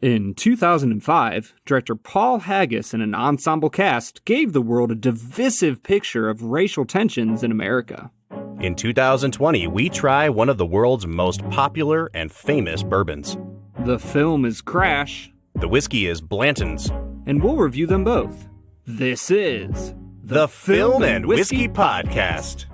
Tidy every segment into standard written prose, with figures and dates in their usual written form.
In 2005, director Paul Haggis and an ensemble cast gave the world a divisive picture of racial tensions in America. In 2020, we try one of the world's most popular and famous bourbons. The film is Crash. The whiskey is Blanton's. And we'll review them both. This is the Film and Whiskey Podcast.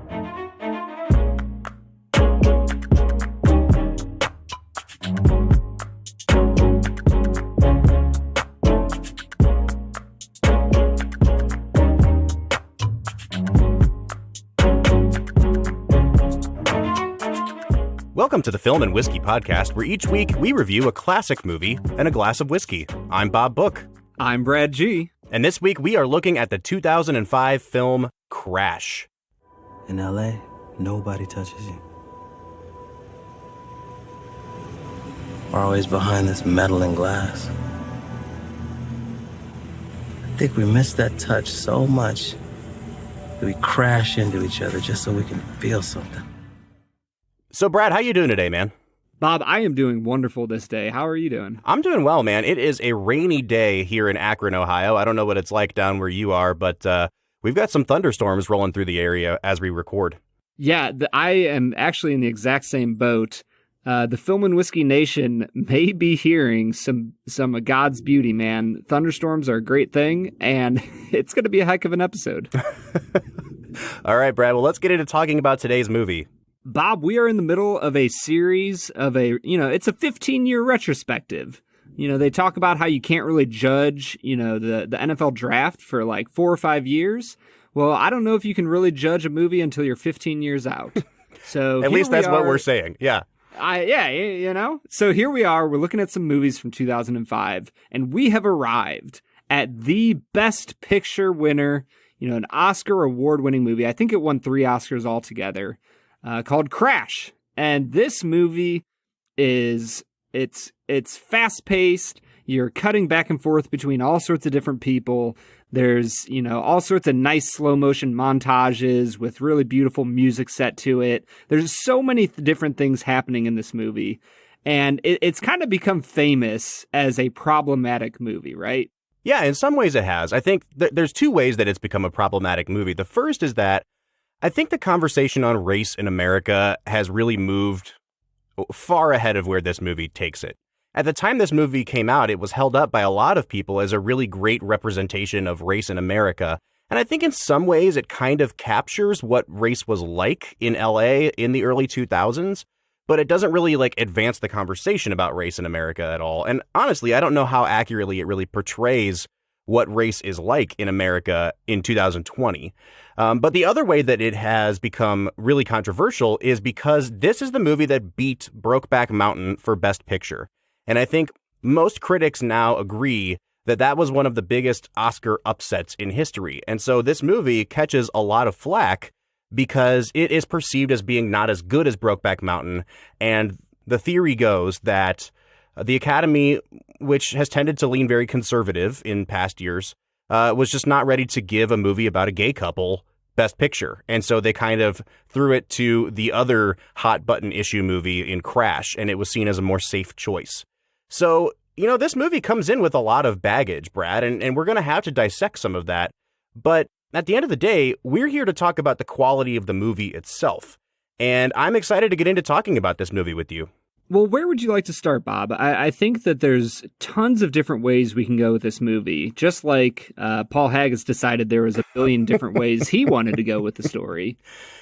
Welcome to the Film and Whiskey Podcast, where each week we review a classic movie and a glass of whiskey. I'm Bob Book. I'm Brad G. And this week we are looking at the 2005 film Crash. In L.A., nobody touches you. We're always behind this metal and glass. I think we miss that touch so much that we crash into each other just so we can feel something. So, Brad, how you doing today, man? Bob, I am doing wonderful this day. How are you doing? I'm doing well, man. It is a rainy day here in Akron, Ohio. I don't know what it's like down where you are, but we've got some thunderstorms rolling through the area as we record. Yeah, I am actually in the exact same boat. The Film and Whiskey Nation may be hearing some of God's beauty, man. Thunderstorms are a great thing, and it's going to be a heck of an episode. All right, Brad. Well, let's get into talking about today's movie. Bob, we are in the middle of a series of it's a 15-year retrospective. They talk about how you can't really judge, the NFL draft for like 4 or 5 years. Well, I don't know if you can really judge a movie until you're 15 years out. So at least that's what we're saying. Yeah. So here we are. We're looking at some movies from 2005, and we have arrived at the Best Picture winner, an Oscar award-winning movie. I think it won 3 Oscars altogether. Called Crash. And this movie it's fast-paced. You're cutting back and forth between all sorts of different people. There's, all sorts of nice slow-motion montages with really beautiful music set to it. There's so many different things happening in this movie. And it's kind of become famous as a problematic movie, right? Yeah, in some ways it has. I think there's 2 ways that it's become a problematic movie. The first is that I think the conversation on race in America has really moved far ahead of where this movie takes it. At the time this movie came out, it was held up by a lot of people as a really great representation of race in America. And I think in some ways it kind of captures what race was like in LA in the early 2000s, but it doesn't really advance the conversation about race in America at all. And honestly, I don't know how accurately it really portrays what race is like in America in 2020. But the other way that it has become really controversial is because this is the movie that beat Brokeback Mountain for Best Picture. And I think most critics now agree that that was one of the biggest Oscar upsets in history. And so this movie catches a lot of flack because it is perceived as being not as good as Brokeback Mountain. And the theory goes that the Academy, which has tended to lean very conservative in past years, was just not ready to give a movie about a gay couple Best Picture. And so they kind of threw it to the other hot button issue movie in Crash, and it was seen as a more safe choice. So, this movie comes in with a lot of baggage, Brad, and we're going to have to dissect some of that. But at the end of the day, we're here to talk about the quality of the movie itself. And I'm excited to get into talking about this movie with you. Well, where would you like to start, Bob? I think that there's tons of different ways we can go with this movie. Just like Paul Haggis decided there was a billion different ways he wanted to go with the story.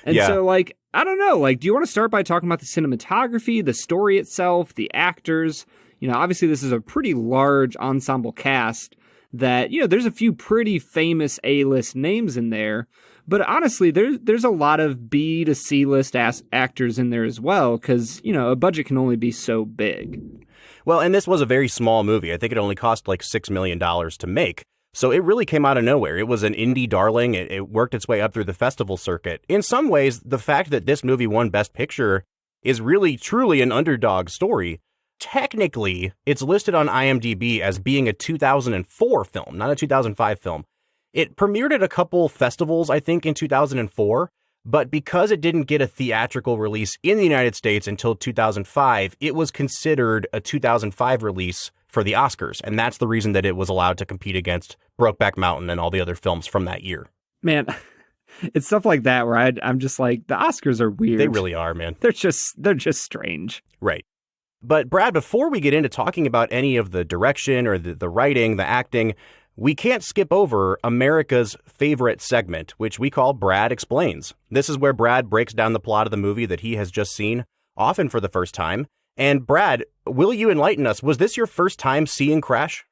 And so, I don't know, do you want to start by talking about the cinematography, the story itself, the actors? Obviously this is a pretty large ensemble cast that, there's a few pretty famous A-list names in there. But honestly, there's a lot of B to C list actors in there as well, because, a budget can only be so big. Well, and this was a very small movie. I think it only cost $6 million to make. So it really came out of nowhere. It was an indie darling. It worked its way up through the festival circuit. In some ways, the fact that this movie won Best Picture is really, truly an underdog story. Technically, it's listed on IMDb as being a 2004 film, not a 2005 film. It premiered at a couple festivals, I think, in 2004, But because it didn't get a theatrical release in the United States until 2005, it was considered a 2005 release for the Oscars. And that's the reason that it was allowed to compete against Brokeback Mountain and all the other films from that year. Man, it's stuff like that where I'm just like, the Oscars are weird. They really are, man. They're just strange. Right. But Brad, before we get into talking about any of the direction or the writing, the acting, we can't skip over America's favorite segment, which we call Brad Explains. This is where Brad breaks down the plot of the movie that he has just seen, often for the first time. And Brad, will you enlighten us? Was this your first time seeing Crash?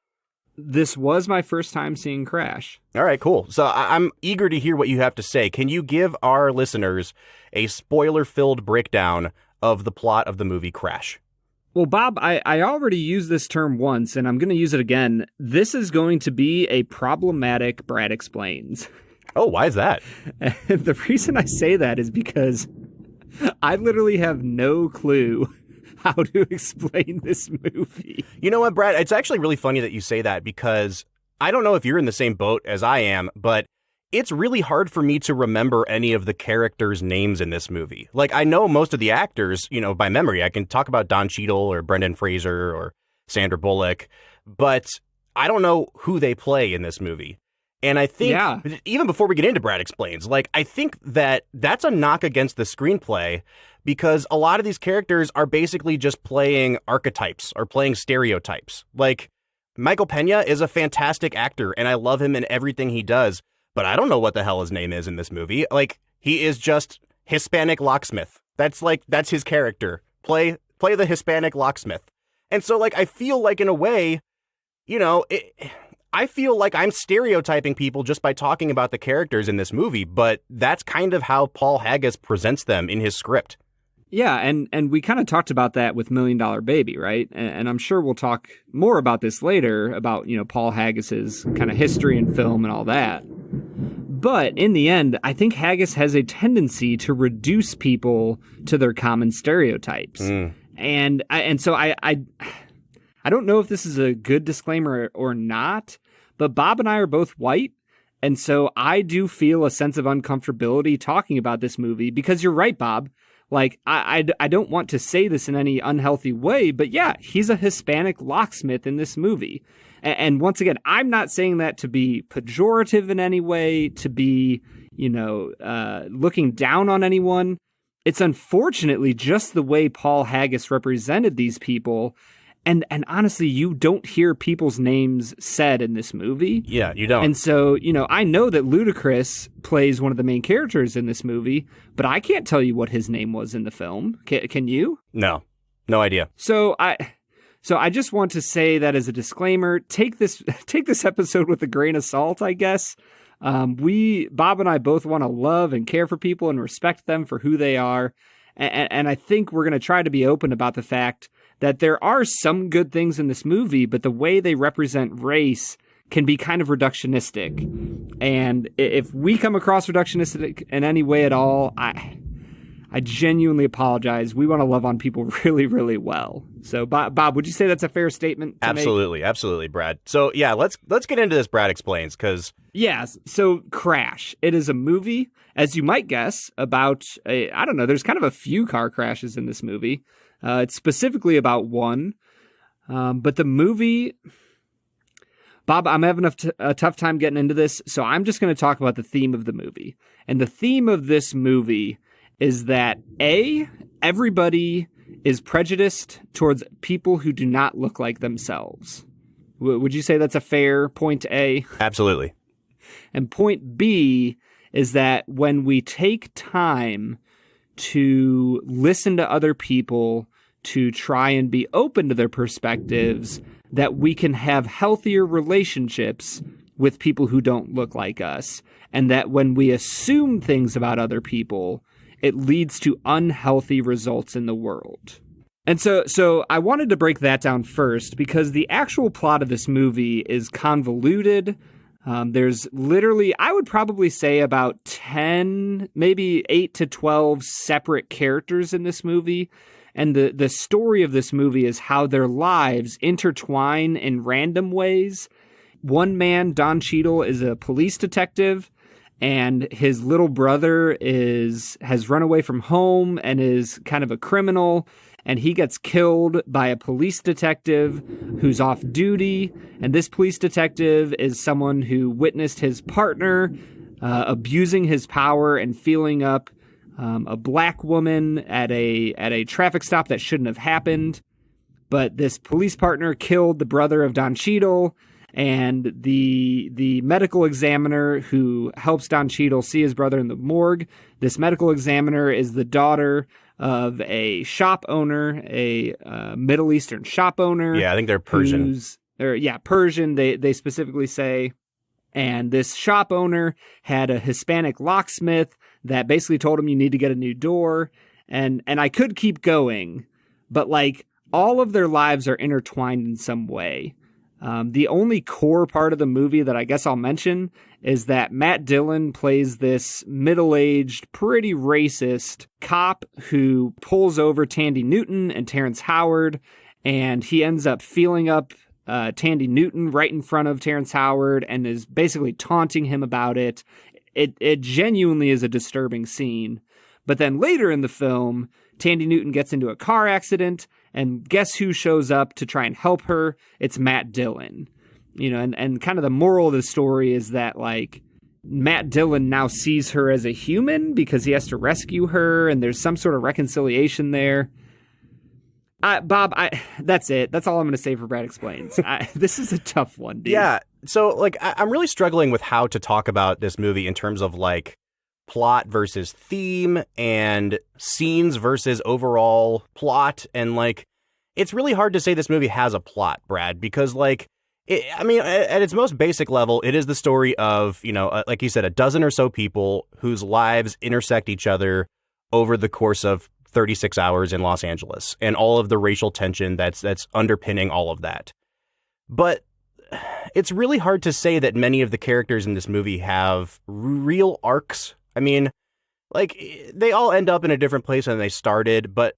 This was my first time seeing Crash. All right, cool. So I'm eager to hear what you have to say. Can you give our listeners a spoiler-filled breakdown of the plot of the movie Crash? Well, Bob, I already used this term once, and I'm going to use it again. This is going to be a problematic Brad Explains. Oh, why is that? And the reason I say that is because I literally have no clue how to explain this movie. You know what, Brad? It's actually really funny that you say that, because I don't know if you're in the same boat as I am, but it's really hard for me to remember any of the characters' names in this movie. Like, I know most of the actors, by memory. I can talk about Don Cheadle or Brendan Fraser or Sandra Bullock, but I don't know who they play in this movie. And I think, even before we get into Brad Explains, I think that's a knock against the screenplay, because a lot of these characters are basically just playing archetypes or playing stereotypes. Like, Michael Pena is a fantastic actor, and I love him in everything he does. But I don't know what the hell his name is in this movie. He is just Hispanic locksmith. That's his character. Play the Hispanic locksmith. And so, I feel like, in a way, I feel like I'm stereotyping people just by talking about the characters in this movie, but that's kind of how Paul Haggis presents them in his script. Yeah, and we kind of talked about that with $1 Million Baby, right? And I'm sure we'll talk more about this later, about, Paul Haggis's kind of history in film and all that. But in the end, I think Haggis has a tendency to reduce people to their common stereotypes. And so I don't know if this is a good disclaimer or not, but Bob and I are both white. And so I do feel a sense of uncomfortability talking about this movie, because you're right, Bob. I don't want to say this in any unhealthy way, but yeah, he's a Hispanic locksmith in this movie. And once again, I'm not saying that to be pejorative in any way, to be, looking down on anyone. It's unfortunately just the way Paul Haggis represented these people. And honestly, you don't hear people's names said in this movie. Yeah, you don't. And so, I know that Ludacris plays one of the main characters in this movie, but I can't tell you what his name was in the film. Can you? No idea. So I just want to say that as a disclaimer. Take this episode with a grain of salt, I guess. Bob and I both want to love and care for people and respect them for who they are. And I think we're going to try to be open about the fact that there are some good things in this movie, but the way they represent race can be kind of reductionistic. And if we come across reductionistic in any way at all, I genuinely apologize. We want to love on people really, really well. So, Bob, would you say that's a fair statement to Absolutely, make? Absolutely, Brad. So, yeah, let's get into this Brad Explains, because... Yes, so Crash. It is a movie, as you might guess, about, there's kind of a few car crashes in this movie. It's specifically about one. But the movie... Bob, I'm having a tough time getting into this, so I'm just going to talk about the theme of the movie. And the theme of this movie is that, everybody is prejudiced towards people who do not look like themselves. Would you say that's a fair point A? Absolutely. And point B is that when we take time to listen to other people, to try and be open to their perspectives, that we can have healthier relationships with people who don't look like us. And that when we assume things about other people, it leads to unhealthy results in the world. And so I wanted to break that down first, because the actual plot of this movie is convoluted. There's literally, I would probably say, about 10, maybe 8 to 12 separate characters in this movie. And the story of this movie is how their lives intertwine in random ways. One man, Don Cheadle, is a police detective, and his little brother has run away from home and is kind of a criminal, and he gets killed by a police detective who's off duty. And this police detective is someone who witnessed his partner abusing his power and feeling up a black woman at a traffic stop that shouldn't have happened. But this police partner killed the brother of Don Cheadle, and the medical examiner who helps Don Cheadle see his brother in the morgue. This medical examiner is the daughter of a shop owner, a Middle Eastern shop owner. Yeah, I think they're Persian. Persian, they specifically say. And this shop owner had a Hispanic locksmith that basically told him you need to get a new door. And I could keep going, but like all of their lives are intertwined in some way. The only core part of the movie that I guess I'll mention is that Matt Dillon plays this middle-aged, pretty racist cop who pulls over Tandy Newton and Terrence Howard, and he ends up feeling up Tandy Newton right in front of Terrence Howard and is basically taunting him about it. It genuinely is a disturbing scene. But then later in the film, Tandy Newton gets into a car accident, and guess who shows up to try and help her? It's Matt Dillon. You know, and kind of the moral of the story is that, like, Matt Dillon now sees her as a human because he has to rescue her, and there's some sort of reconciliation there. Bob, that's it. That's all I'm going to say for Brad Explains. This is a tough one, dude. Yeah. So, like, I'm really struggling with how to talk about this movie in terms of, like, plot versus theme and scenes versus overall plot. And, like, it's really hard to say this movie has a plot, Brad, because, like, at its most basic level, it is the story of, you know, like you said, a dozen or so people whose lives intersect each other over the course of 36 hours in Los Angeles and all of the racial tension that's underpinning all of that. But it's really hard to say that many of the characters in this movie have real arcs. I mean, like, they all end up in a different place than they started, but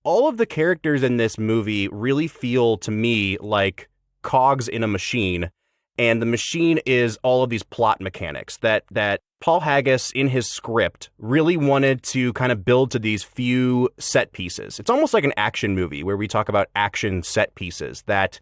all of the characters in this movie really feel to me like cogs in a machine, and the machine is all of these plot mechanics that Paul Haggis in his script really wanted to kind of build to these few set pieces. It's almost like an action movie where we talk about action set pieces that,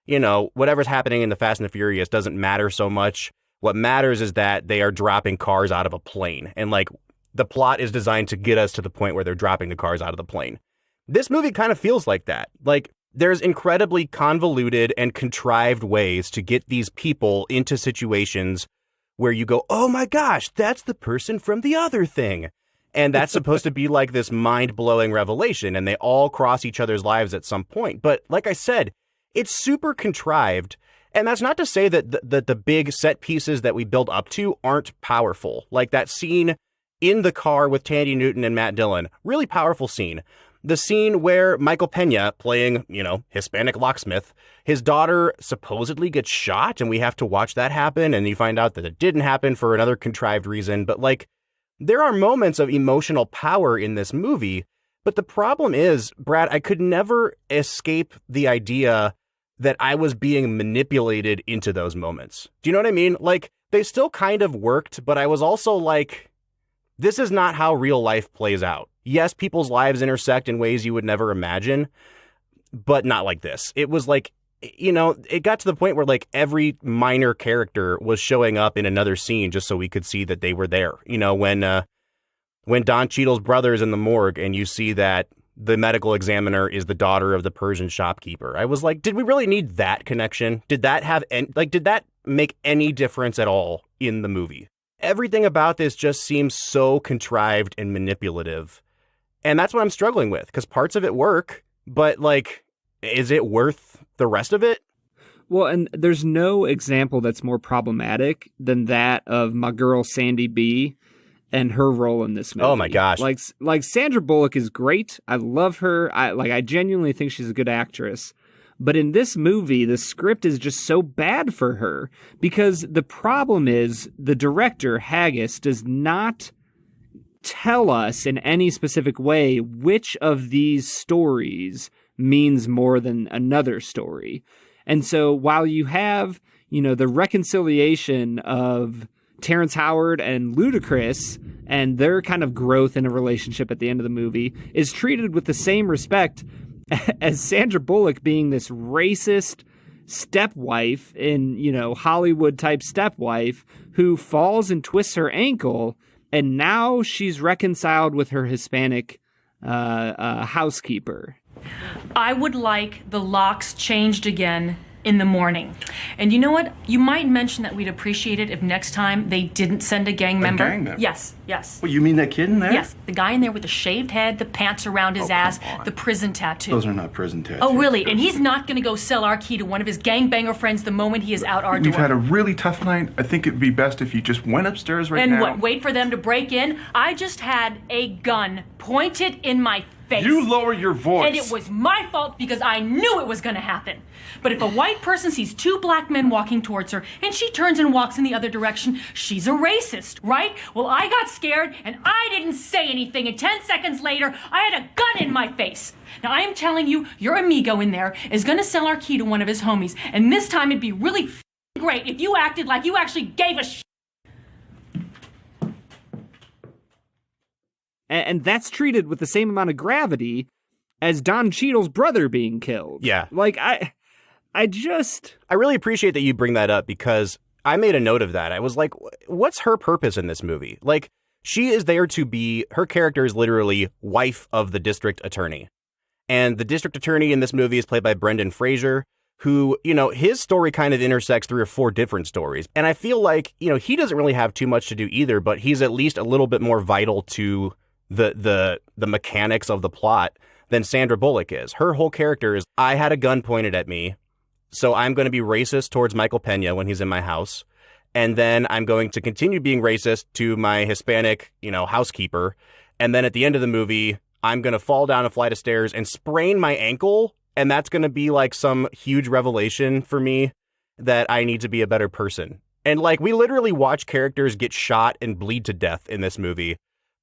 you know, whatever's happening in the Fast and the Furious doesn't matter so much. What matters is that they are dropping cars out of a plane, and like the plot is designed to get us to the point where they're dropping the cars out of the plane. This movie kind of feels like that. Like, there's incredibly convoluted and contrived ways to get these people into situations where you go, oh my gosh, that's the person from the other thing. And that's supposed to be like this mind-blowing revelation, and they all cross each other's lives at some point. But like I said, it's super contrived. And that's not to say that the big set pieces that we build up to aren't powerful. Like that scene in the car with Tandy Newton and Matt Dillon, really powerful scene. The scene where Michael Pena, playing, you know, Hispanic locksmith, his daughter supposedly gets shot, and we have to watch that happen, and you find out that it didn't happen for another contrived reason. But, like, there are moments of emotional power in this movie, but the problem is, Brad, I could never escape the idea that I was being manipulated into those moments. Do you know what I mean? Like, they still kind of worked, but I was also like, this is not how real life plays out. Yes, people's lives intersect in ways you would never imagine, but not like this. It was like, you know, it got to the point where like every minor character was showing up in another scene just so we could see that they were there. You know, when Don Cheadle's brother is in the morgue and you see that the medical examiner is the daughter of the Persian shopkeeper, I was like, did we really need that connection? Did that make any difference at all in the movie? Everything about this just seems so contrived and manipulative. And that's what I'm struggling with, because parts of it work, but like, is it worth the rest of it? Well, and there's no example that's more problematic than that of my girl Sandy B and her role in this movie. Oh my gosh. Like Sandra Bullock is great. I love her. I genuinely think she's a good actress. But in this movie, the script is just so bad for her, because the problem is the director, Haggis, does not tell us in any specific way which of these stories means more than another story. And so while you have, you know, the reconciliation of Terrence Howard and Ludacris and their kind of growth in a relationship at the end of the movie is treated with the same respect as Sandra Bullock being this racist stepwife in, Hollywood type stepwife who falls and twists her ankle, and now she's reconciled with her Hispanic housekeeper. I would like the locks changed again in the morning. And you know what? You might mention that we'd appreciate it if next time they didn't send a gang member. A gang member? Yes. Well, you mean that kid in there? Yes. The guy in there with the shaved head, the pants around his ass, come on. the prison tattoo. Those are not prison tattoos. Oh, really? And he's not going to go sell our key to one of his gangbanger friends the moment he is out our door. We've had a really tough night. I think it'd be best if you just went upstairs right now. And what, wait for them to break in? I just had a gun pointed in my face. You lower your voice. And it was my fault because I knew it was going to happen. But if a white person sees two black men walking towards her and she turns and walks in the other direction, she's a racist, right? Well, I got scared and I didn't say anything, and 10 seconds later, I had a gun in my face. Now, I am telling you, your amigo in there is going to sell our key to one of his homies, and this time it'd be really great if you acted like you actually gave a shit. And that's treated with the same amount of gravity as Don Cheadle's brother being killed. Yeah. Like, I really appreciate that you bring that up, because I made a note of that. I was like, what's her purpose in this movie? Like, she is there to be, her character is literally wife of the district attorney. And the district attorney in this movie is played by Brendan Fraser, who, his story kind of intersects 3 or 4 different stories. And I feel like, he doesn't really have too much to do either, but he's at least a little bit more vital to the mechanics of the plot than Sandra Bullock is. Her whole character is, I had a gun pointed at me, so I'm going to be racist towards Michael Pena when he's in my house. And then I'm going to continue being racist to my Hispanic, housekeeper. And then at the end of the movie, I'm going to fall down a flight of stairs and sprain my ankle. And that's going to be like some huge revelation for me that I need to be a better person. And like, we literally watch characters get shot and bleed to death in this movie.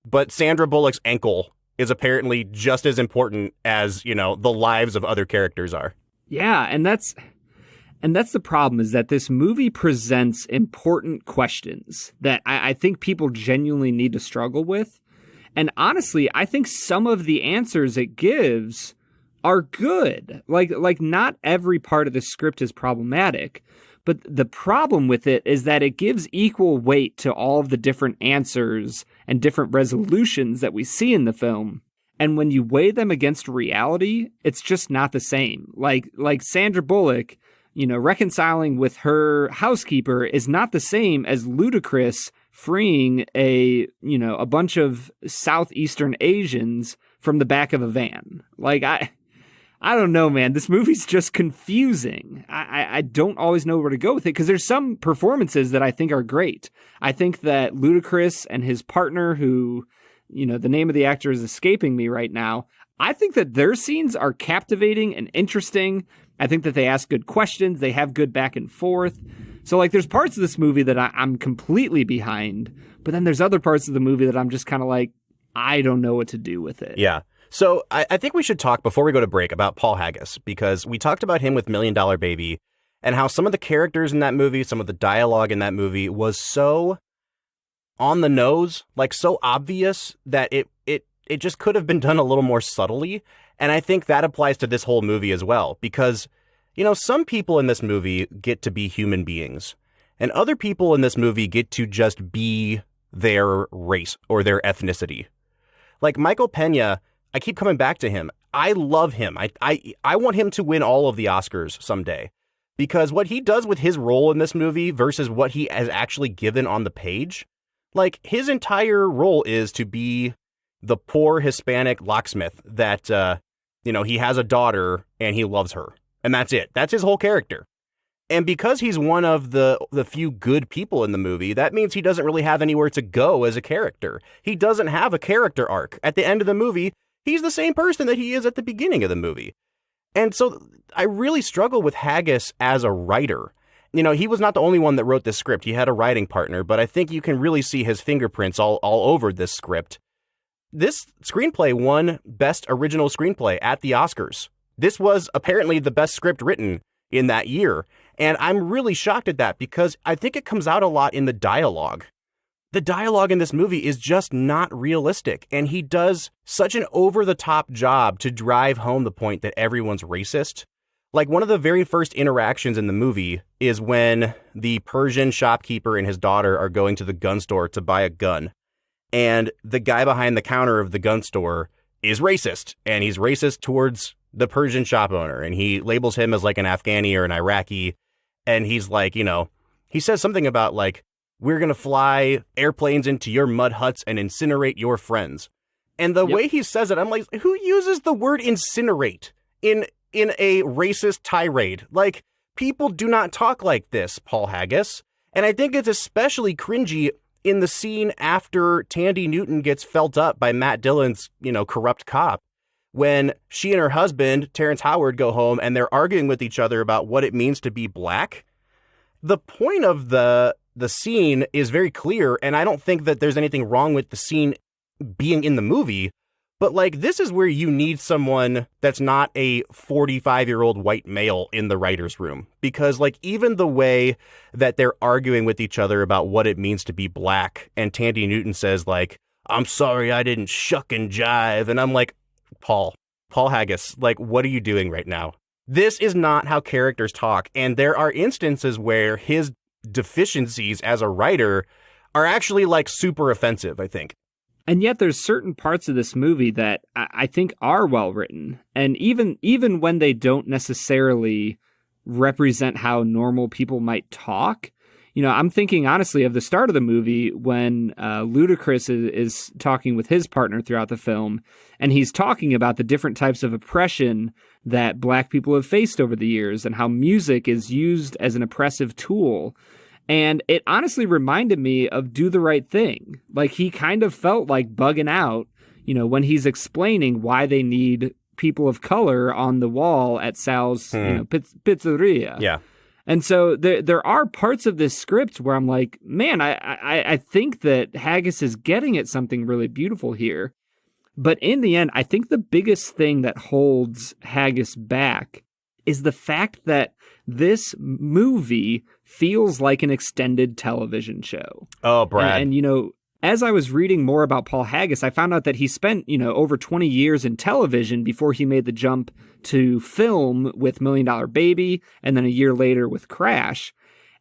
But Sandra Bullock's ankle is apparently just as important as, the lives of other characters are. Yeah, and that's the problem, is that this movie presents important questions that I think people genuinely need to struggle with. And honestly, I think some of the answers it gives are good. Like not every part of the script is problematic, but the problem with it is that it gives equal weight to all of the different answers and different resolutions that we see in the film. And when you weigh them against reality, it's just not the same. Like Sandra Bullock, reconciling with her housekeeper is not the same as Ludacris freeing a bunch of Southeastern Asians from the back of a van. Like, I don't know, man. This movie's just confusing. I don't always know where to go with it, because there's some performances that I think are great. I think that Ludacris and his partner, who, the name of the actor is escaping me right now, I think that their scenes are captivating and interesting. I think that they ask good questions. They have good back and forth. So, like, there's parts of this movie that I'm completely behind, but then there's other parts of the movie that I'm just kind of like, I don't know what to do with it. Yeah. So I think we should talk, before we go to break, about Paul Haggis, because we talked about him with $1 Million Baby and how some of the characters in that movie, some of the dialogue in that movie was so on the nose, like so obvious that it just could have been done a little more subtly. And I think that applies to this whole movie as well, because, some people in this movie get to be human beings, and other people in this movie get to just be their race or their ethnicity. Like Michael Pena, I keep coming back to him. I love him. I want him to win all of the Oscars someday, because what he does with his role in this movie versus what he has actually given on the page, like, his entire role is to be the poor Hispanic locksmith that, he has a daughter and he loves her. And that's it. That's his whole character. And because he's one of the few good people in the movie, that means he doesn't really have anywhere to go as a character. He doesn't have a character arc. At the end of the movie, he's the same person that he is at the beginning of the movie. And so I really struggle with Haggis as a writer. He was not the only one that wrote this script. He had a writing partner, but I think you can really see his fingerprints all over this script. This screenplay won Best Original Screenplay at the Oscars. This was apparently the best script written in that year. And I'm really shocked at that, because I think it comes out a lot in the dialogue. the dialogue in this movie is just not realistic. And he does such an over-the-top job to drive home the point that everyone's racist. Like, one of the very first interactions in the movie is when the Persian shopkeeper and his daughter are going to the gun store to buy a gun. And the guy behind the counter of the gun store is racist. And he's racist towards the Persian shop owner. And he labels him as like an Afghani or an Iraqi. And he's like, you know, he says something about like, we're going to fly airplanes into your mud huts and incinerate your friends. And the way he says it, I'm like, who uses the word incinerate in a racist tirade? Like, people do not talk like this, Paul Haggis. And I think it's especially cringy in the scene after Tandy Newton gets felt up by Matt Dillon's, you know, corrupt cop, when she and her husband, Terrence Howard, go home and they're arguing with each other about what it means to be black. The point of the scene is very clear, and I don't think that there's anything wrong with the scene being in the movie. But, like, this is where you need someone that's not a 45-year-old white male in the writer's room. Because, like, even the way that they're arguing with each other about what it means to be black, and Tandy Newton says, like, I'm sorry I didn't shuck and jive. And I'm like, Paul Haggis, like, what are you doing right now? This is not how characters talk. And there are instances where his deficiencies as a writer are actually, like, super offensive, I think. And yet there's certain parts of this movie that I think are well written. And even when they don't necessarily represent how normal people might talk, you know, I'm thinking honestly of the start of the movie when Ludacris is talking with his partner throughout the film, and he's talking about the different types of oppression that black people have faced over the years and how music is used as an oppressive tool. And it honestly reminded me of Do the Right Thing. Like, he kind of felt like bugging out, you know, when he's explaining why they need people of color on the wall at Sal's pizzeria. Yeah. And so there are parts of this script where I'm like, man, I think that Haggis is getting at something really beautiful here. But in the end, I think the biggest thing that holds Haggis back is the fact that this movie feels like an extended television show. Oh, Brad. And you know, as I was reading more about Paul Haggis, I found out that he spent, you know, over 20 years in television before he made the jump to film with $1 Million Baby and then a year later with Crash.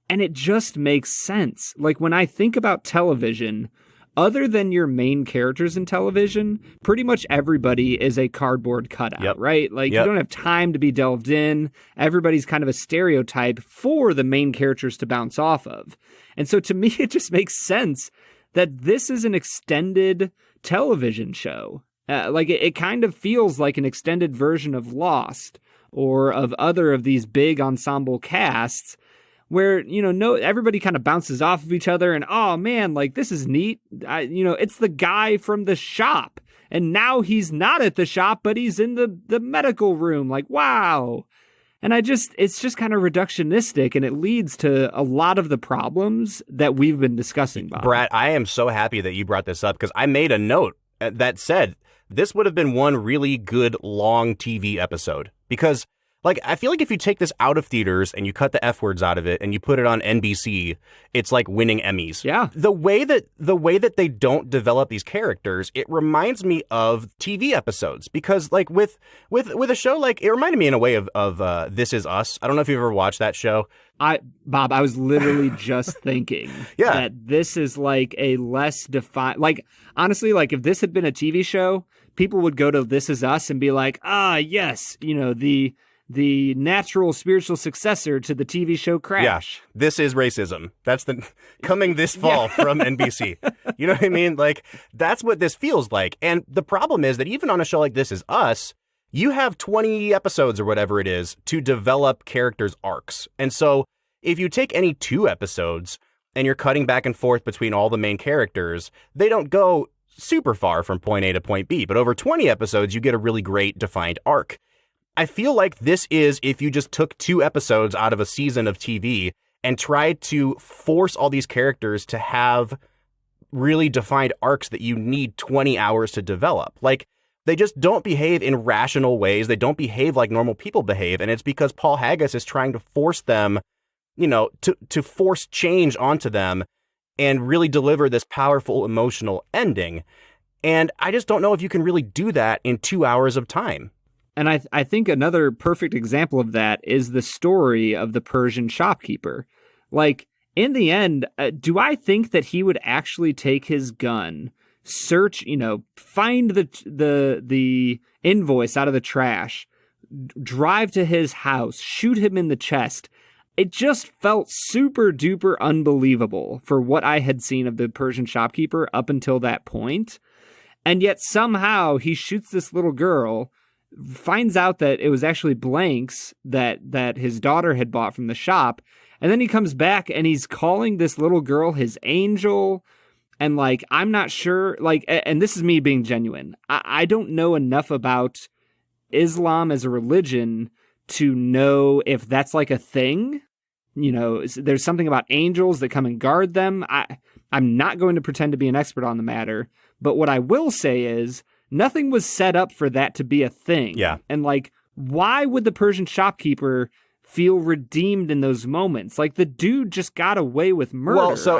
And it just makes sense. Like, when I think about television, other than your main characters in television, pretty much everybody is a cardboard cutout, right? Like, you don't have time to be delved in. Everybody's kind of a stereotype for the main characters to bounce off of. And so to me, it just makes sense that this is an extended television show. Like, it kind of feels like an extended version of Lost or of other of these big ensemble casts, where, you know, everybody kind of bounces off of each other and, oh man, like, this is neat. It's the guy from the shop, and now he's not at the shop, but he's in the medical room. Like, wow. And it's just kind of reductionistic, and it leads to a lot of the problems that we've been discussing, Bob. Brad, I am so happy that you brought this up, because I made a note that said this would have been one really good long TV episode, because, like, I feel like if you take this out of theaters and you cut the F words out of it and you put it on NBC, it's like winning Emmys. Yeah. The way that they don't develop these characters, it reminds me of TV episodes, because, like, with a show, like, it reminded me in a way of This Is Us. I don't know if you've ever watched that show. Bob, I was literally just thinking that this is like a less defined, like, honestly, like, if this had been a TV show, people would go to This Is Us and be like, yes, you know, the natural spiritual successor to the TV show Crash. Yeah, This Is Racism. That's the coming this fall from NBC. You know what I mean? Like, that's what this feels like. And the problem is that even on a show like This Is Us, you have 20 episodes or whatever it is to develop characters' arcs. And so if you take any 2 episodes and you're cutting back and forth between all the main characters, they don't go super far from point A to point B. But over 20 episodes, you get a really great defined arc. I feel like this is if you just took 2 episodes out of a season of TV and tried to force all these characters to have really defined arcs that you need 20 hours to develop. Like, they just don't behave in rational ways. They don't behave like normal people behave. And it's because Paul Haggis is trying to force them, you know, to force change onto them and really deliver this powerful emotional ending. And I just don't know if you can really do that in 2 hours of time. And I think another perfect example of that is the story of the Persian shopkeeper. Like, in the end, do I think that he would actually take his gun, search, find the invoice out of the trash, drive to his house, shoot him in the chest? It just felt super duper unbelievable for what I had seen of the Persian shopkeeper up until that point. And yet somehow he shoots this little girl, finds out that it was actually blanks that his daughter had bought from the shop. And then he comes back and he's calling this little girl his angel. And like, I'm not sure, like, and this is me being genuine. I don't know enough about Islam as a religion to know if that's like a thing. There's something about angels that come and guard them. I'm not going to pretend to be an expert on the matter. But what I will say is nothing was set up for that to be a thing. Yeah. And like, why would the Persian shopkeeper feel redeemed in those moments? Like, the dude just got away with murder. Well, so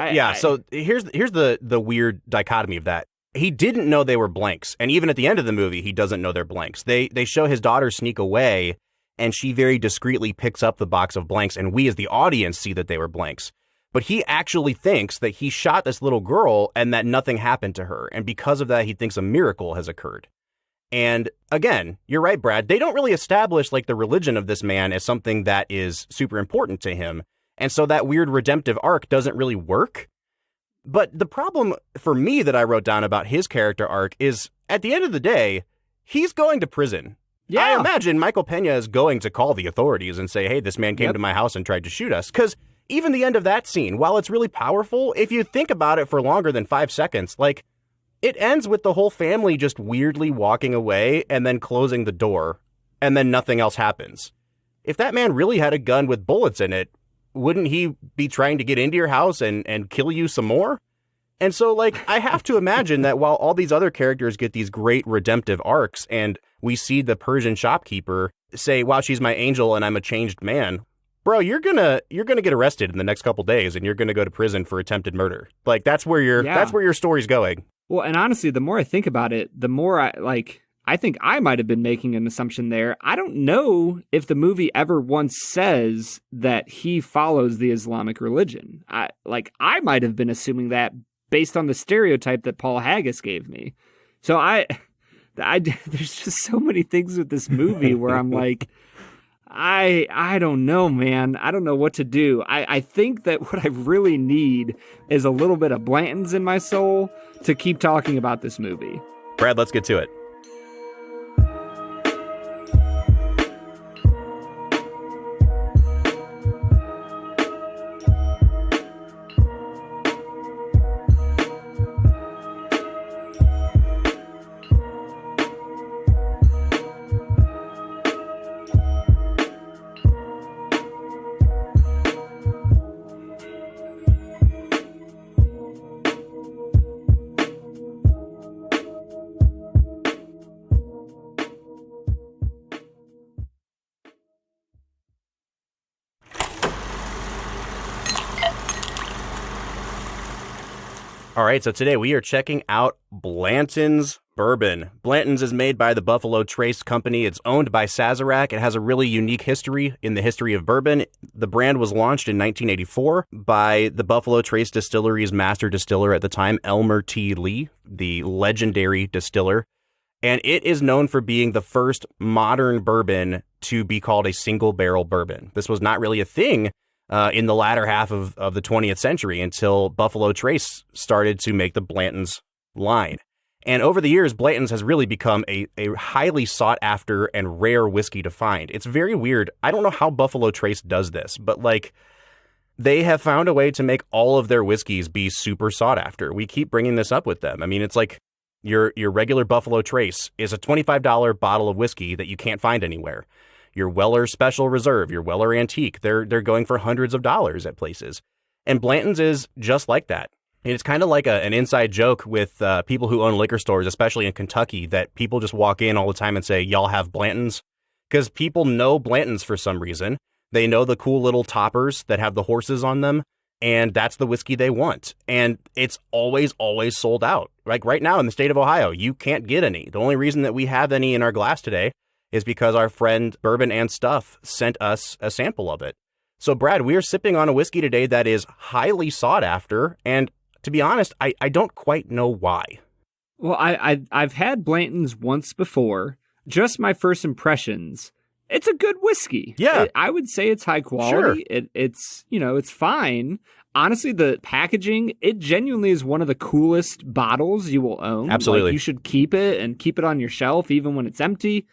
here's the weird dichotomy of that. He didn't know they were blanks, and even at the end of the movie, he doesn't know they're blanks. They show his daughter sneak away, and she very discreetly picks up the box of blanks, and we as the audience see that they were blanks. But he actually thinks that he shot this little girl and that nothing happened to her, and because of that, he thinks a miracle has occurred. And again, you're right, Brad. They don't really establish like the religion of this man as something that is super important to him. And so that weird redemptive arc doesn't really work. But the problem for me that I wrote down about his character arc is at the end of the day, he's going to prison. Yeah. I imagine Michael Pena is going to call the authorities and say, hey, this man came to my house and tried to shoot us. Because even the end of that scene, while it's really powerful, if you think about it for longer than 5 seconds, like, it ends with the whole family just weirdly walking away and then closing the door, and then nothing else happens. If that man really had a gun with bullets in it, wouldn't he be trying to get into your house and kill you some more? And so, like, I have to imagine that while all these other characters get these great redemptive arcs, and we see the Persian shopkeeper say, wow, she's my angel and I'm a changed man. Bro, you're gonna get arrested in the next couple days and you're gonna go to prison for attempted murder. Like, that's where your story's going. Well, and honestly, the more I think about it, the more I think I might have been making an assumption there. I don't know if the movie ever once says that he follows the Islamic religion. I might have been assuming that based on the stereotype that Paul Haggis gave me. So there's just so many things with this movie where I'm like, I don't know, man. I don't know what to do. I think that what I really need is a little bit of Blanton's in my soul to keep talking about this movie. Brad, let's get to it. All right, so today we are checking out Blanton's Bourbon. Blanton's is made by the Buffalo Trace Company. It's owned by Sazerac. It has a really unique history in the history of bourbon. The brand was launched in 1984 by the Buffalo Trace Distillery's master distiller at the time, Elmer T. Lee, the legendary distiller. And it is known for being the first modern bourbon to be called a single barrel bourbon. This was not really a thing in the latter half of the 20th century until Buffalo Trace started to make the Blanton's line. And over the years, Blanton's has really become a highly sought after and rare whiskey to find. It's very weird. I don't know how Buffalo Trace does this, but like, they have found a way to make all of their whiskeys be super sought after. We keep bringing this up with them. I mean, it's like your regular Buffalo Trace is a $25 bottle of whiskey that you can't find anywhere. Your Weller Special Reserve, your Weller Antique, they're going for hundreds of dollars at places. And Blanton's is just like that. It's kind of like an inside joke with people who own liquor stores, especially in Kentucky, that people just walk in all the time and say, y'all have Blanton's? Because people know Blanton's for some reason. They know the cool little toppers that have the horses on them. and that's the whiskey they want. And it's always, always sold out. Like right now in the state of Ohio, you can't get any. The only reason that we have any in our glass today is because our friend Bourbon and Stuff sent us a sample of it. So, Brad, we are sipping on a whiskey today that is highly sought after, and to be honest, I don't quite know why. Well, I've had Blanton's once before. Just my first impressions. It's a good whiskey. Yeah. I would say it's high quality. Sure. It's, it's fine. Honestly, the packaging, it genuinely is one of the coolest bottles you will own. Absolutely. Like, you should keep it and keep it on your shelf even when it's empty.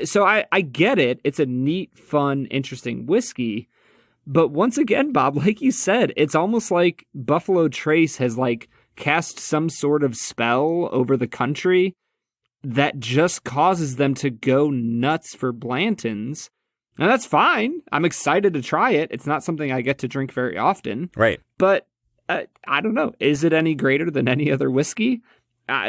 So I get it. It's a neat, fun, interesting whiskey. But once again, Bob, like you said, it's almost like Buffalo Trace has cast some sort of spell over the country that just causes them to go nuts for Blanton's. And that's fine. I'm excited to try it. It's not something I get to drink very often. Right. But I don't know. Is it any greater than any other whiskey?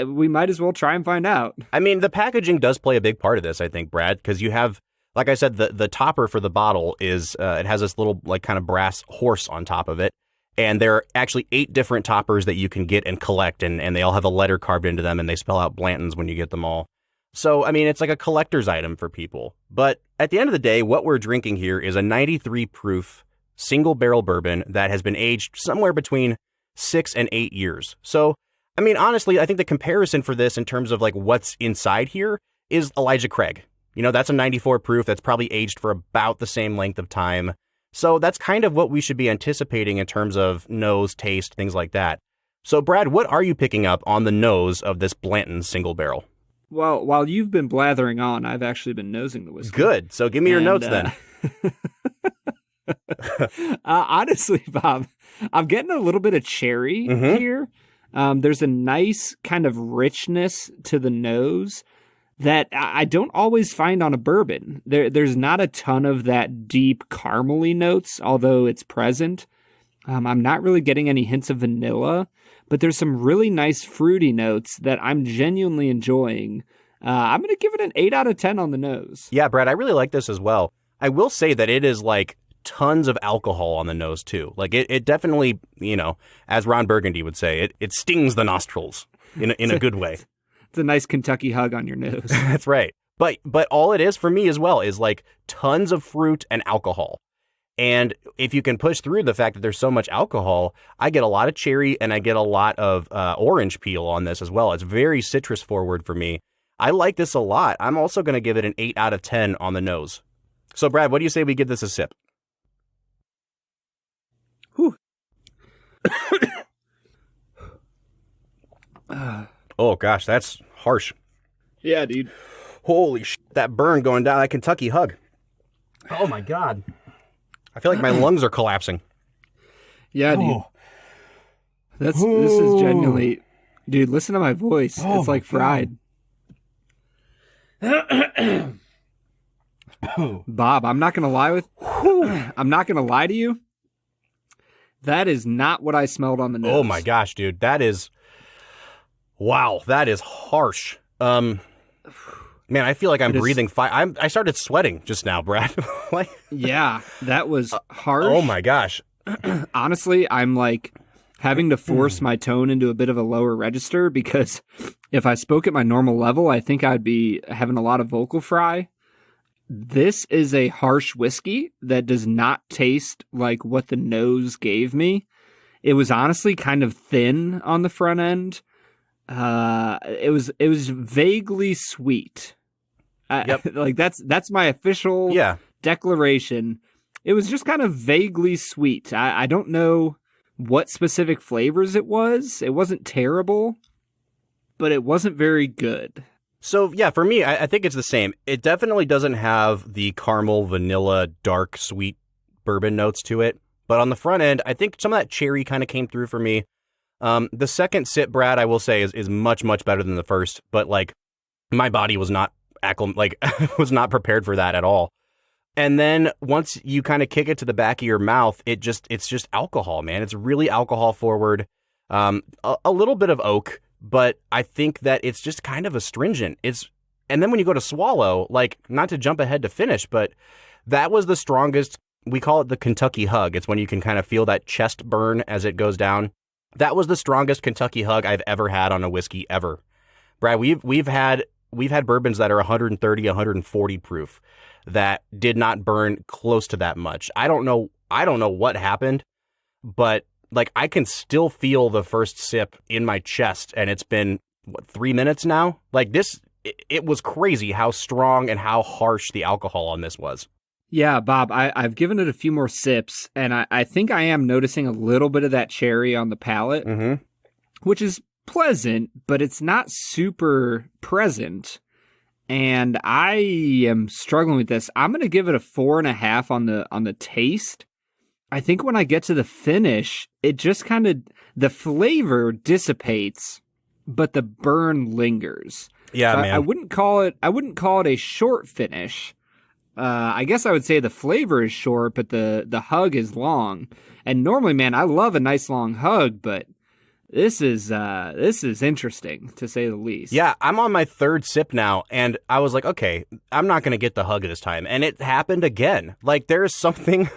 We might as well try and find out. I mean, the packaging does play a big part of this, I think, Brad, because you have, like I said, the topper for the bottle is, it has this little kind of brass horse on top of it. And there are actually 8 different toppers that you can get and collect, and they all have a letter carved into them, and they spell out Blanton's when you get them all. So, I mean, it's like a collector's item for people. But at the end of the day, what we're drinking here is a 93 proof single barrel bourbon that has been aged somewhere between 6 and 8 years. So, I mean, honestly, I think the comparison for this in terms of what's inside here is Elijah Craig. That's a 94 proof that's probably aged for about the same length of time. So that's kind of what we should be anticipating in terms of nose, taste, things like that. So, Brad, what are you picking up on the nose of this Blanton single barrel? Well, while you've been blathering on, I've actually been nosing the whiskey. Good. So give me your notes then. Honestly, Bob, I'm getting a little bit of cherry here. There's a nice kind of richness to the nose that I don't always find on a bourbon. There's not a ton of that deep caramely notes, although it's present. I'm not really getting any hints of vanilla, but there's some really nice fruity notes that I'm genuinely enjoying. I'm going to give it an 8 out of 10 on the nose. Yeah, Brad, I really like this as well. I will say that it is tons of alcohol on the nose too. It definitely, as Ron Burgundy would say, it stings the nostrils in a good way. It's a nice Kentucky hug on your nose. That's right. But all it is for me as well is tons of fruit and alcohol. And if you can push through the fact that there's so much alcohol, I get a lot of cherry and I get a lot of orange peel on this as well. It's very citrus forward for me. I like this a lot. I'm also going to give it an 8 out of 10 on the nose. So, Brad, what do you say we give this a sip? Whew. Oh, gosh, that's harsh. Yeah, dude. Holy shit, that burn going down that Kentucky hug. Oh, my God. I feel like my lungs are collapsing. Yeah, dude. This is genuinely... Dude, listen to my voice. It's like fried. Bob, I'm not going to lie I'm not going to lie to you. That is not what I smelled on the nose. Oh, my gosh, dude. That is... Wow, that is harsh. Man, I feel like I'm breathing fire. I started sweating just now, Brad. Yeah, that was harsh. Oh my gosh. Honestly, I'm having to force my tone into a bit of a lower register because if I spoke at my normal level, I think I'd be having a lot of vocal fry. This is a harsh whiskey that does not taste like what the nose gave me. It was honestly kind of thin on the front end. It was vaguely sweet. Yep. That's my official declaration. It was just kind of vaguely sweet. I don't know what specific flavors it was. It wasn't terrible, but it wasn't very good. So yeah, for me, I think it's the same. It definitely doesn't have the caramel, vanilla, dark, sweet bourbon notes to it. But on the front end, I think some of that cherry kind of came through for me. The second sip, Brad, I will say is much, much better than the first, but my body was not was not prepared for that at all. And then once you kind of kick it to the back of your mouth, it's just alcohol, man. It's really alcohol forward. A little bit of oak, but I think that it's just kind of astringent. And then when you go to swallow, not to jump ahead to finish, but that was the strongest we call it the Kentucky hug. It's when you can kind of feel that chest burn as it goes down. That was the strongest Kentucky hug I've ever had on a whiskey ever. Brad, we've had bourbons that are 130, 140 proof that did not burn close to that much. I don't know what happened, but like I can still feel the first sip in my chest, and it's been 3 minutes now. Like this, it was crazy how strong and how harsh the alcohol on this was. Yeah, Bob, I've given it a few more sips, and I think I am noticing a little bit of that cherry on the palate, which is pleasant, but it's not super present. And I am struggling with this. I'm going to give it a 4.5 on the taste. I think when I get to the finish, it just kind of, the flavor dissipates, but the burn lingers. Yeah, so man. I wouldn't call it a short finish. I guess I would say the flavor is short, but the hug is long. And normally, man, I love a nice long hug, but this is interesting to say the least. Yeah, I'm on my third sip now, and I was like, okay, I'm not going to get the hug this time. And it happened again. Like, there's something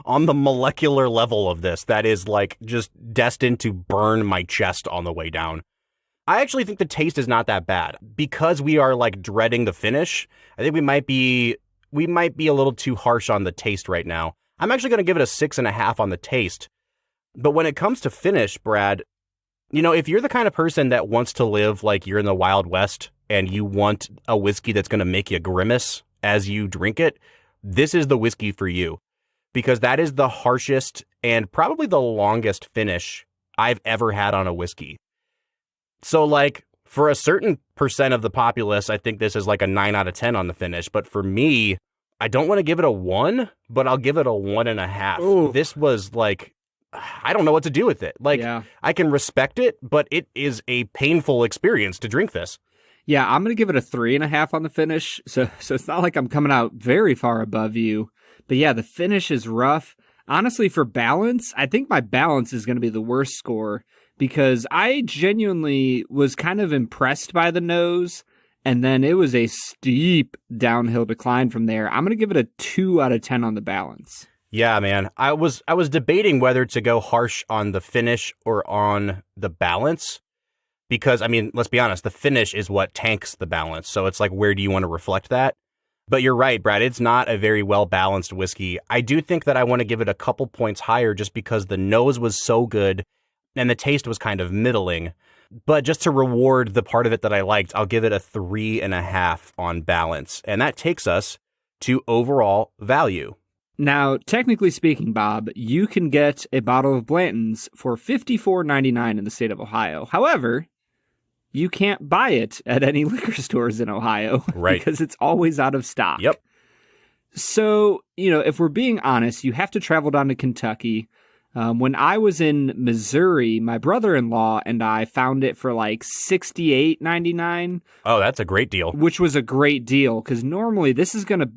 on the molecular level of this that is like just destined to burn my chest on the way down. I actually think the taste is not that bad because we are like dreading the finish. I think we might be a little too harsh on the taste right now. I'm actually going to give it a 6.5 on the taste. But when it comes to finish, Brad, you know, if you're the kind of person that wants to live like you're in the Wild West and you want a whiskey that's going to make you grimace as you drink it, this is the whiskey for you because that is the harshest and probably the longest finish I've ever had on a whiskey. So like for a certain percent of the populace, I think this is like a 9 out of 10 on the finish. But for me, I don't want to give it a 1, but I'll give it a 1.5. Ooh. This was like, I don't know what to do with it. Like, Yeah. I can respect it, but it is a painful experience to drink this. Yeah, I'm going to give it a 3.5 on the finish. So it's not like I'm coming out very far above you. But yeah, the finish is rough. Honestly, for balance, I think my balance is going to be the worst score because I genuinely was kind of impressed by the nose. And then it was a steep downhill decline from there. I'm going to give it a 2 out of 10 on the balance. Yeah, man. I was debating whether to go harsh on the finish or on the balance because, I mean, let's be honest, the finish is what tanks the balance. So it's like, where do you want to reflect that? But you're right, Brad. It's not a very well-balanced whiskey. I do think that I want to give it a couple points higher just because the nose was so good and the taste was kind of middling. But just to reward the part of it that I liked, I'll give it a 3.5 on balance. And that takes us to overall value. Now, technically speaking, Bob, you can get a bottle of Blanton's for $54.99 in the state of Ohio. However, you can't buy it at any liquor stores in Ohio. Right. Because it's always out of stock. Yep. So, you know, if we're being honest, you have to travel down to Kentucky. When I was in Missouri, my brother-in-law and I found it for like $68.99. Oh, that's a great deal. Which was a great deal because normally this is going to,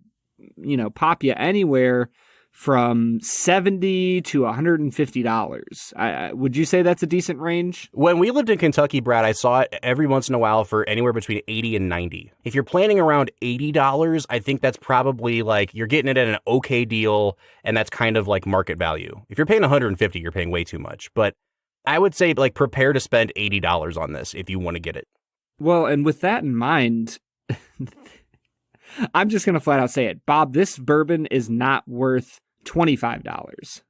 you know, pop you anywhere from $70 to $150. Would you say that's a decent range? When we lived in Kentucky, Brad, I saw it every once in a while for anywhere between $80 and $90. If you're planning around $80, I think that's probably like you're getting it at an okay deal, and that's kind of like market value. If you're paying $150, you're paying way too much. But I would say like prepare to spend $80 on this if you want to get it. Well, and with that in mind, I'm just going to flat out say it. Bob, this bourbon is not worth $25.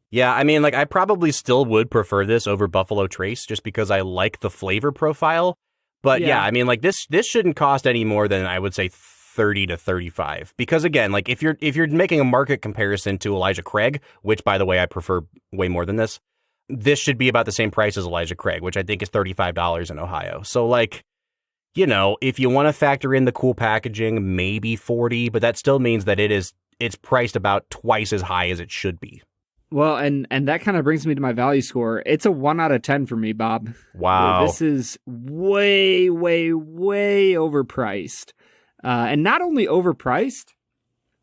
Yeah, I mean, like, I probably still would prefer this over Buffalo Trace just because I like the flavor profile. But yeah, I mean, like, this shouldn't cost any more than, I would say, 30 to 35. Because again, like, if you're making a market comparison to Elijah Craig, which, by the way, I prefer way more than this should be about the same price as Elijah Craig, which I think is $35 in Ohio. So, like, you know, if you want to factor in the cool packaging, maybe 40, but that still means that it's priced about twice as high as it should be. Well, and that kind of brings me to my value score. It's a 1 out of 10 for me, Bob. Wow. This is way, way, way overpriced. And not only overpriced,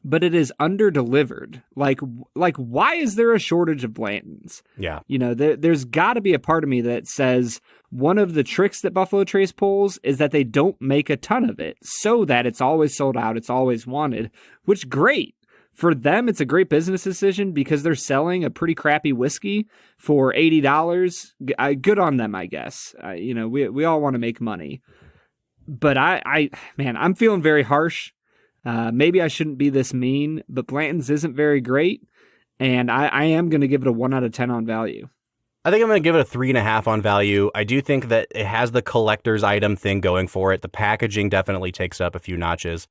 but it is under-delivered. Like, why is there a shortage of Blantons? Yeah. You know, there's got to be a part of me that says one of the tricks that Buffalo Trace pulls is that they don't make a ton of it so that it's always sold out, it's always wanted, which great. For them, it's a great business decision because they're selling a pretty crappy whiskey for $80. Good on them, I guess. We all want to make money. But man, I'm feeling very harsh. Maybe I shouldn't be this mean, but Blanton's isn't very great. And I am going to give it a 1 out of 10 on value. I think I'm going to give it a 3.5 on value. I do think that it has the collector's item thing going for it. The packaging definitely takes up a few notches.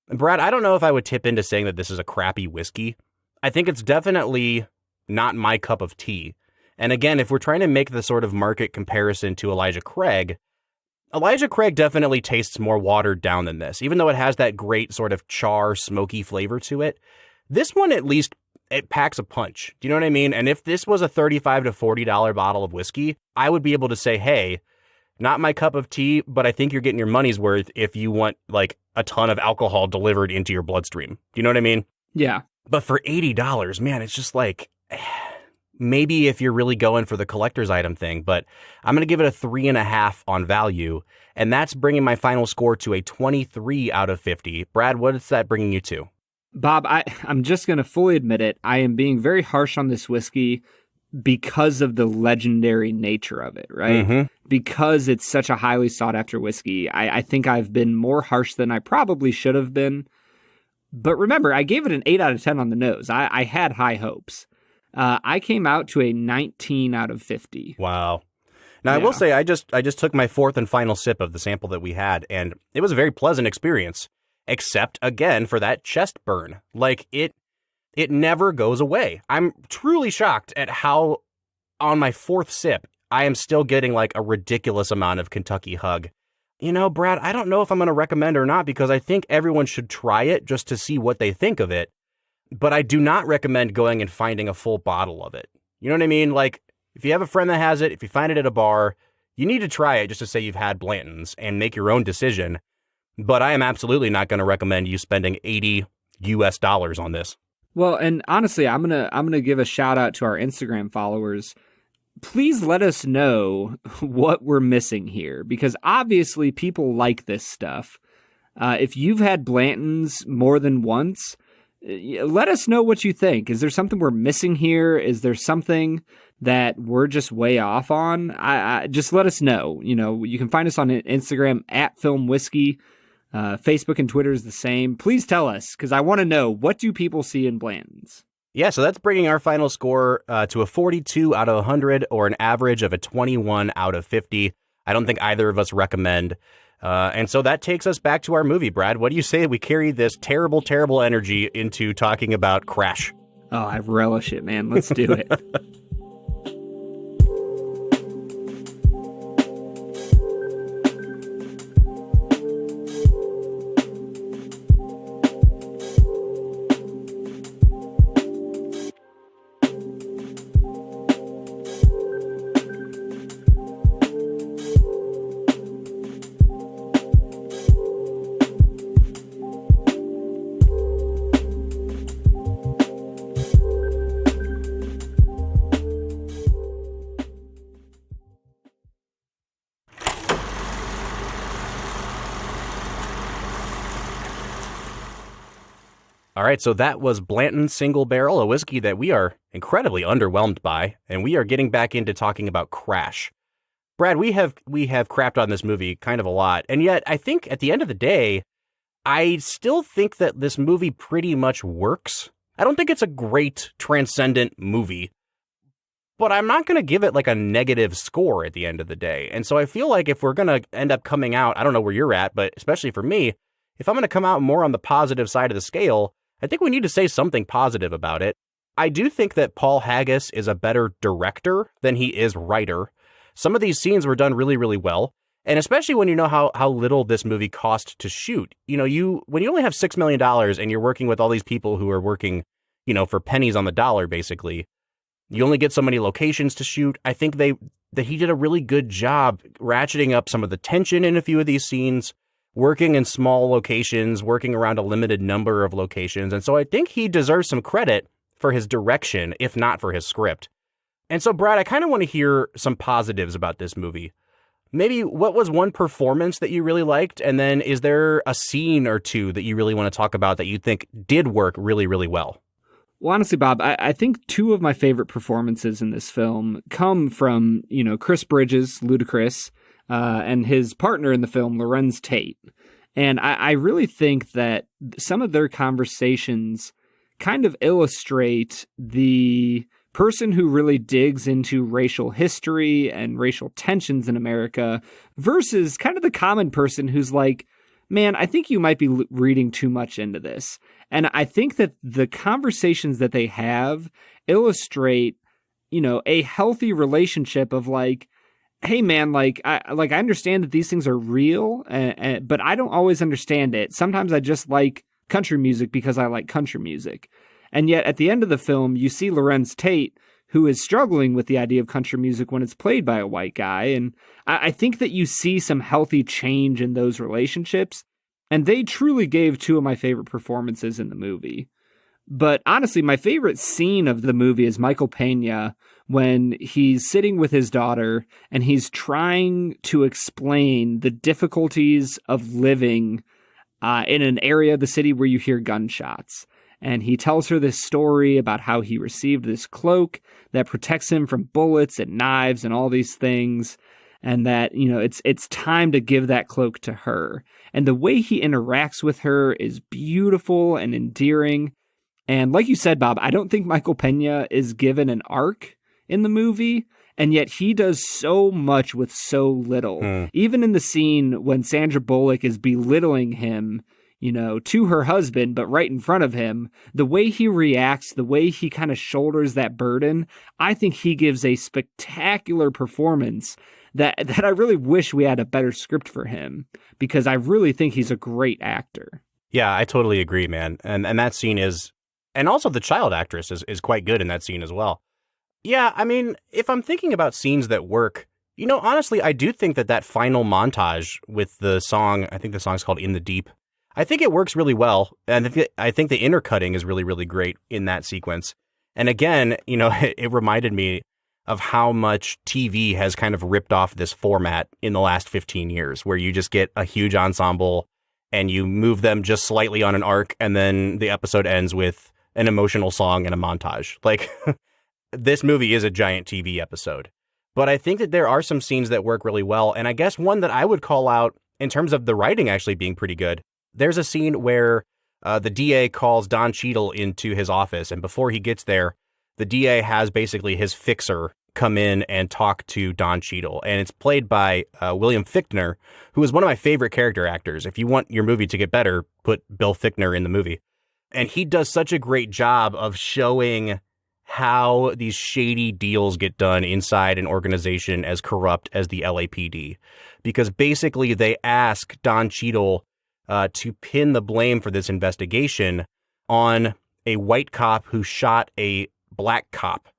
Brad, I don't know if I would tip into saying that this is a crappy whiskey. I think it's definitely not my cup of tea. And again, if we're trying to make the sort of market comparison to Elijah Craig definitely tastes more watered down than this, even though it has that great sort of char, smoky flavor to it. This one, at least, it packs a punch. Do you know what I mean? And if this was a $35 to $40 bottle of whiskey, I would be able to say, hey, not my cup of tea, but I think you're getting your money's worth if you want like a ton of alcohol delivered into your bloodstream. Do you know what I mean? Yeah. But for $80, man, it's just like, maybe if you're really going for the collector's item thing, but I'm going to give it a 3.5 on value. And that's bringing my final score to a 23 out of 50. Brad, what is that bringing you to? Bob, I'm just going to fully admit it. I am being very harsh on this whiskey because of the legendary nature of it, right? Mm-hmm. Because it's such a highly sought after whiskey. I think I've been more harsh than I probably should have been. But remember, I gave it an 8 out of 10 on the nose. I had high hopes. I came out to a 19 out of 50. Wow. Now, Yeah. I will say, I just took my fourth and final sip of the sample that we had, and it was a very pleasant experience, except, again, for that chest burn. Like, it never goes away. I'm truly shocked at how, on my fourth sip, I am still getting, like, a ridiculous amount of Kentucky Hug. You know, Brad, I don't know if I'm going to recommend or not, because I think everyone should try it just to see what they think of it. But I do not recommend going and finding a full bottle of it. You know what I mean? Like, if you have a friend that has it, if you find it at a bar, you need to try it just to say you've had Blanton's and make your own decision. But I am absolutely not going to recommend you spending $80 on this. Well, and honestly, I'm gonna give a shout out to our Instagram followers. Please let us know what we're missing here, because obviously people like this stuff. If you've had Blanton's more than once, let us know what you think. Is there something we're missing here? Is there something that we're just way off on? I just let us know. You know, you can find us on Instagram at Film Whiskey. Facebook and Twitter is the same. Please tell us, because I want to know, what do people see in Blanton's? Yeah, so that's bringing our final score to a 42 out of 100, or an average of a 21 out of 50. I don't think either of us recommend. And so that takes us back to our movie, Brad. What do you say we carry this terrible, terrible energy into talking about Crash? Oh, I relish it, man. Let's do it. All right, so that was Blanton Single Barrel, a whiskey that we are incredibly underwhelmed by, and we are getting back into talking about Crash. Brad, we have crapped on this movie kind of a lot, and yet I think at the end of the day, I still think that this movie pretty much works. I don't think it's a great transcendent movie, but I'm not going to give it like a negative score at the end of the day. And so I feel like if we're going to end up coming out, I don't know where you're at, but especially for me, if I'm going to come out more on the positive side of the scale, I think we need to say something positive about it. I do think that Paul Haggis is a better director than he is writer. Some of these scenes were done really, really well. And especially when you know how little this movie cost to shoot. You know, when you only have $6 million and you're working with all these people who are working, you know, for pennies on the dollar, basically, you only get so many locations to shoot. I think that he did a really good job ratcheting up some of the tension in a few of these scenes, working in small locations, working around a limited number of locations. And so I think he deserves some credit for his direction, if not for his script. And so, Brad, I kind of want to hear some positives about this movie. maybe what was one performance that you really liked? And then is there a scene or two that you really want to talk about that you think did work really, really well? Well, honestly, Bob, I think two of my favorite performances in this film come from, Chris Bridges, Ludacris, and his partner in the film, Lorenz Tate. And I really think that some of their conversations kind of illustrate the person who really digs into racial history and racial tensions in America versus kind of the common person who's like, man, I think you might be reading too much into this. And I think that the conversations that they have illustrate, a healthy relationship of like, hey man, I understand that these things are real, but I don't always understand it. Sometimes I just like country music because I like country music. And yet at the end of the film, you see Lorenz Tate, who is struggling with the idea of country music when it's played by a white guy. And I think that you see some healthy change in those relationships. And they truly gave two of my favorite performances in the movie. But honestly, my favorite scene of the movie is Michael Pena when he's sitting with his daughter and he's trying to explain the difficulties of living in an area of the city where you hear gunshots. And he tells her this story about how he received this cloak that protects him from bullets and knives and all these things. And that, it's time to give that cloak to her. And the way he interacts with her is beautiful and endearing. And like you said, Bob, I don't think Michael Pena is given an arc in the movie. And yet he does so much with so little. Even in the scene when Sandra Bullock is belittling him, to her husband, but right in front of him, the way he reacts, the way he kind of shoulders that burden, I think he gives a spectacular performance that I really wish we had a better script for him, because I really think he's a great actor. Yeah, I totally agree, man. And that scene is, and also the child actress is quite good in that scene as well. Yeah, I mean, if I'm thinking about scenes that work, honestly, I do think that final montage with the song, I think the song's called In the Deep, I think it works really well. And I think the intercutting is really, really great in that sequence. And again, it reminded me of how much TV has kind of ripped off this format in the last 15 years, where you just get a huge ensemble and you move them just slightly on an arc, and then the episode ends with an emotional song and a montage. Like, this movie is a giant TV episode. But I think that there are some scenes that work really well. And I guess one that I would call out in terms of the writing actually being pretty good, there's a scene where the DA calls Don Cheadle into his office. And before he gets there, the DA has basically his fixer come in and talk to Don Cheadle. And it's played by William Fichtner, who is one of my favorite character actors. If you want your movie to get better, put Bill Fichtner in the movie. And he does such a great job of showing how these shady deals get done inside an organization as corrupt as the LAPD. Because basically they ask Don Cheadle to pin the blame for this investigation on a white cop who shot a black cop.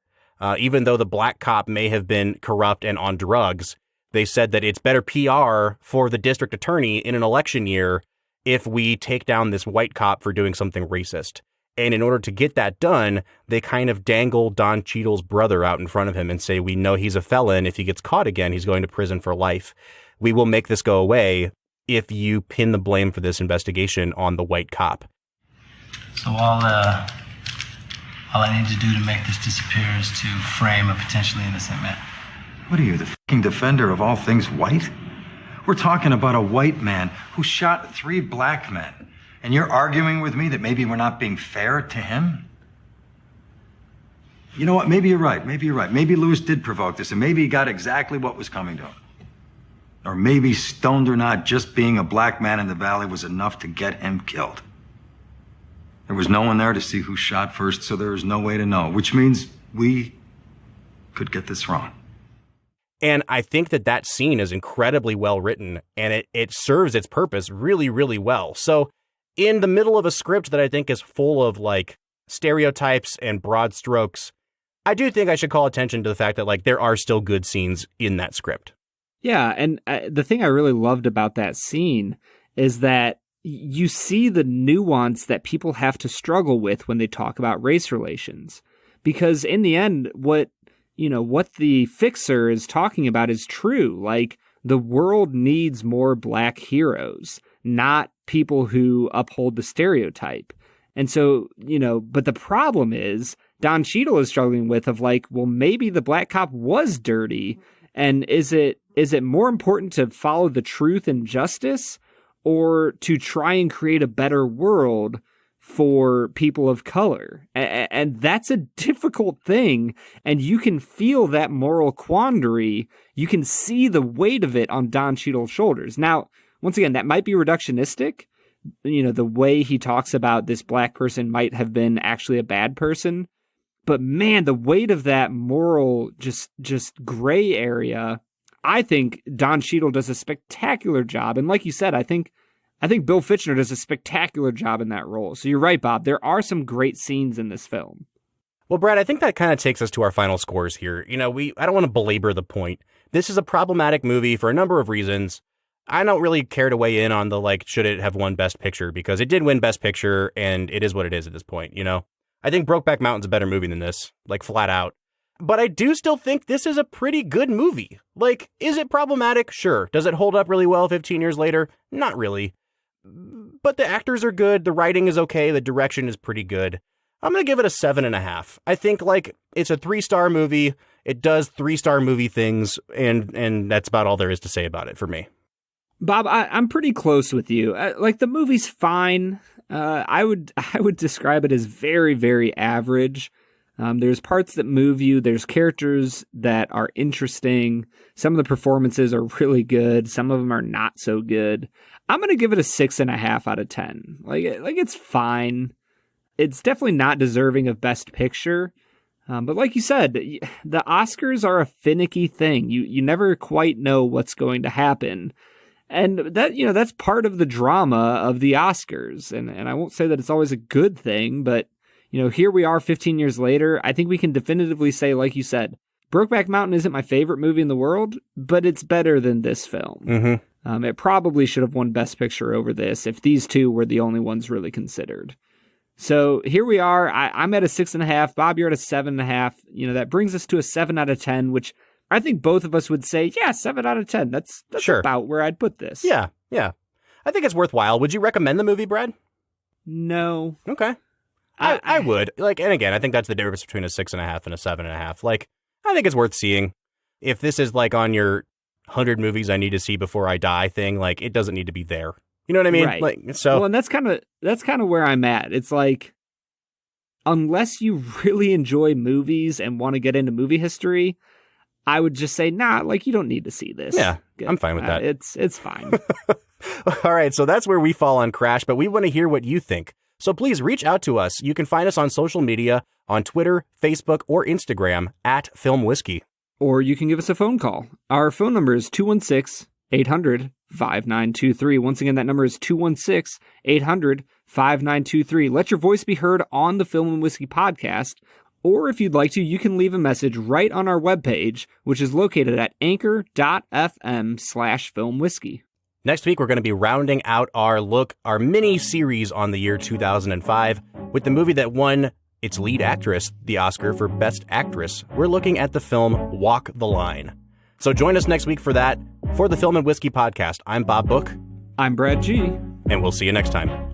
Even though the black cop may have been corrupt and on drugs, they said that it's better PR for the district attorney in an election year if we take down this white cop for doing something racist. And in order to get that done, they kind of dangle Don Cheadle's brother out in front of him and say, we know he's a felon. If he gets caught again, he's going to prison for life. We will make this go away if you pin the blame for this investigation on the white cop. So all I need to do to make this disappear is to frame a potentially innocent man. What are you, the fucking defender of all things white? We're talking about a white man who shot 3 black men. And you're arguing with me that maybe we're not being fair to him? You know what? Maybe you're right. Maybe Lewis did provoke this, and maybe he got exactly what was coming to him. Or maybe, stoned or not, just being a black man in the valley was enough to get him killed. There was no one there to see who shot first, so there was no way to know, which means we could get this wrong. And I think that scene is incredibly well written, and it serves its purpose really, really well. So in the middle of a script that I think is full of like stereotypes and broad strokes, I do think I should call attention to the fact that like there are still good scenes in that script. Yeah, and the thing I really loved about that scene is that you see the nuance that people have to struggle with when they talk about race relations. Because in the end, what the fixer is talking about is true. Like, the world needs more black heroes, not people who uphold the stereotype. And so, but the problem is Don Cheadle is struggling with of like, well, maybe the black cop was dirty. And is it more important to follow the truth and justice or to try and create a better world for people of color? And that's a difficult thing. And you can feel that moral quandary. You can see the weight of it on Don Cheadle's shoulders. Now, once again, that might be reductionistic. The way he talks about this black person might have been actually a bad person. But man, the weight of that moral just gray area, I think Don Cheadle does a spectacular job. And like you said, I think Bill Fichtner does a spectacular job in that role. So you're right, Bob. There are some great scenes in this film. Well, Brad, I think that kind of takes us to our final scores here. I don't want to belabor the point. This is a problematic movie for a number of reasons. I don't really care to weigh in on the, should it have won Best Picture, because it did win Best Picture, and it is what it is at this point, I think Brokeback Mountain's a better movie than this, flat out. But I do still think this is a pretty good movie. Is it problematic? Sure. Does it hold up really well 15 years later? Not really. But the actors are good, the writing is okay, the direction is pretty good. I'm going to give it a 7.5. I think, it's a 3-star movie, it does 3-star movie things, and that's about all there is to say about it for me. Bob, I'm pretty close with you. The movie's fine. I would describe it as very, very average. There's parts that move you. There's characters that are interesting. Some of the performances are really good. Some of them are not so good. I'm going to give it a 6.5 out of 10. It's fine. It's definitely not deserving of Best Picture. But like you said, the Oscars are a finicky thing. You never quite know what's going to happen. And that, that's part of the drama of the Oscars. And I won't say that it's always a good thing, but, here we are 15 years later. I think we can definitively say, like you said, Brokeback Mountain isn't my favorite movie in the world, but it's better than this film. Mm-hmm. It probably should have won Best Picture over this if these two were the only ones really considered. So here we are. I'm at a 6.5. Bob, you're at a 7.5. That brings us to a 7 out of 10, which I think both of us would say, yeah, 7 out of 10. That's sure. About where I'd put this. Yeah. I think it's worthwhile. Would you recommend the movie, Brad? No. Okay. I would. And again, I think that's the difference between a 6.5 and a 7.5. I think it's worth seeing. If this is on your 100 movies I need to see before I die thing, it doesn't need to be there. You know what I mean? Right. So. Well, and that's kind of where I'm at. It's unless you really enjoy movies and want to get into movie history, I would just say, nah, you don't need to see this. Yeah, I'm fine with that. It's fine. All right, so that's where we fall on Crash, but we want to hear what you think. So please reach out to us. You can find us on social media, on Twitter, Facebook, or Instagram @FilmWhiskey. Or you can give us a phone call. Our phone number is 216-800-5923. Once again, that number is 216-800-5923. Let your voice be heard on the Film and Whiskey podcast. Or if you'd like to, you can leave a message right on our webpage, which is located at anchor.fm/filmwhiskey. Next week, we're going to be rounding out our mini-series on the year 2005 with the movie that won its lead actress the Oscar for Best Actress. We're looking at the film Walk the Line. So join us next week for that. For the Film and Whiskey podcast, I'm Bob Book. I'm Brad G. And we'll see you next time.